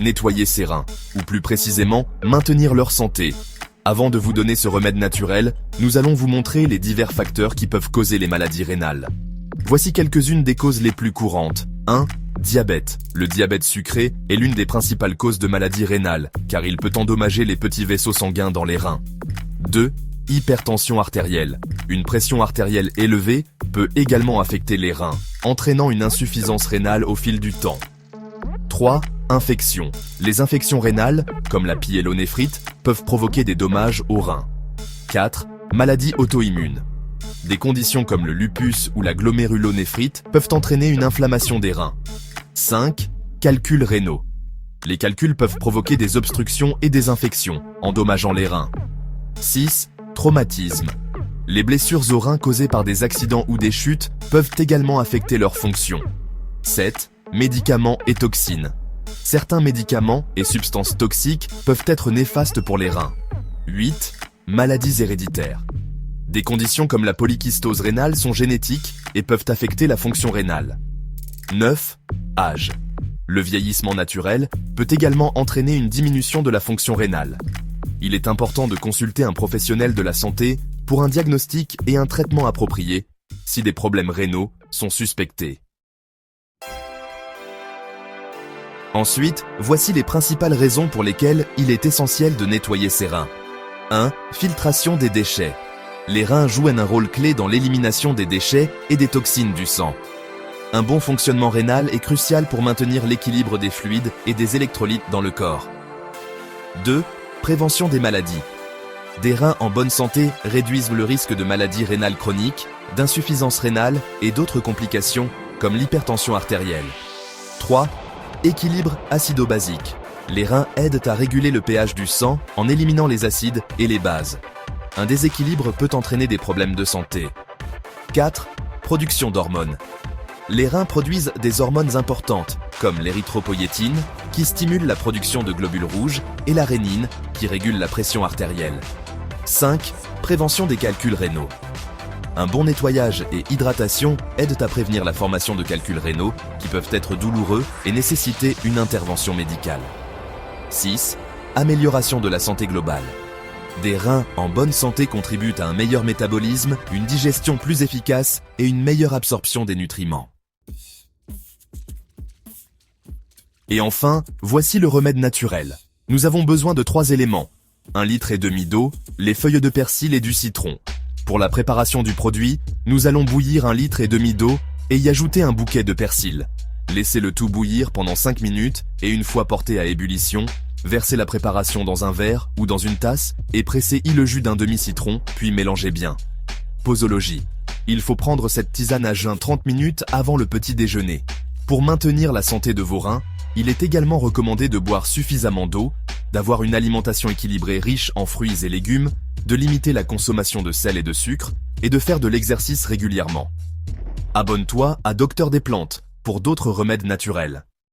nettoyer ses reins, ou plus précisément, maintenir leur santé. Avant de vous donner ce remède naturel, nous allons vous montrer les divers facteurs qui peuvent causer les maladies rénales. Voici quelques-unes des causes les plus courantes. 1. Diabète. Le diabète sucré est l'une des principales causes de maladies rénales, car il peut endommager les petits vaisseaux sanguins dans les reins. 2. Hypertension artérielle. Une pression artérielle élevée peut également affecter les reins, entraînant une insuffisance rénale au fil du temps. 3. Infection. Les infections rénales, comme la pyélonéphrite, peuvent provoquer des dommages aux reins. 4. Maladie auto-immune. Des conditions comme le lupus ou la glomérulonéphrite peuvent entraîner une inflammation des reins. 5. Calculs rénaux. Les calculs peuvent provoquer des obstructions et des infections, endommageant les reins. 6. Traumatisme. Les blessures aux reins causées par des accidents ou des chutes peuvent également affecter leur fonction. 7. Médicaments et toxines. Certains médicaments et substances toxiques peuvent être néfastes pour les reins. 8. Maladies héréditaires. Des conditions comme la polykystose rénale sont génétiques et peuvent affecter la fonction rénale. 9. Âge. Le vieillissement naturel peut également entraîner une diminution de la fonction rénale. Il est important de consulter un professionnel de la santé pour un diagnostic et un traitement approprié si des problèmes rénaux sont suspectés. Ensuite, voici les principales raisons pour lesquelles il est essentiel de nettoyer ses reins. 1. Filtration des déchets. Les reins jouent un rôle clé dans l'élimination des déchets et des toxines du sang. Un bon fonctionnement rénal est crucial pour maintenir l'équilibre des fluides et des électrolytes dans le corps. 2. Prévention des maladies. Des reins en bonne santé réduisent le risque de maladies rénales chroniques, d'insuffisance rénale et d'autres complications comme l'hypertension artérielle. 3. Équilibre acido-basique. Les reins aident à réguler le pH du sang en éliminant les acides et les bases. Un déséquilibre peut entraîner des problèmes de santé. 4. Production d'hormones. Les reins produisent des hormones importantes, comme l'érythropoïétine, qui stimule la production de globules rouges, et la rénine, qui régule la pression artérielle. 5. Prévention des calculs rénaux. Un bon nettoyage et hydratation aident à prévenir la formation de calculs rénaux, qui peuvent être douloureux et nécessiter une intervention médicale. 6. Amélioration de la santé globale. Des reins en bonne santé contribuent à un meilleur métabolisme, une digestion plus efficace et une meilleure absorption des nutriments. Et enfin, voici le remède naturel. Nous avons besoin de 3 éléments. 1,5 litre d'eau, les feuilles de persil et du citron. Pour la préparation du produit, nous allons bouillir 1,5 litre d'eau et y ajouter un bouquet de persil. Laissez le tout bouillir pendant 5 minutes et une fois porté à ébullition, versez la préparation dans un verre ou dans une tasse et pressez-y le jus d'un demi-citron, puis mélangez bien. Posologie. Il faut prendre cette tisane à jeun 30 minutes avant le petit déjeuner. Pour maintenir la santé de vos reins, il est également recommandé de boire suffisamment d'eau, d'avoir une alimentation équilibrée riche en fruits et légumes, de limiter la consommation de sel et de sucre, et de faire de l'exercice régulièrement. Abonne-toi à Docteur des Plantes pour d'autres remèdes naturels.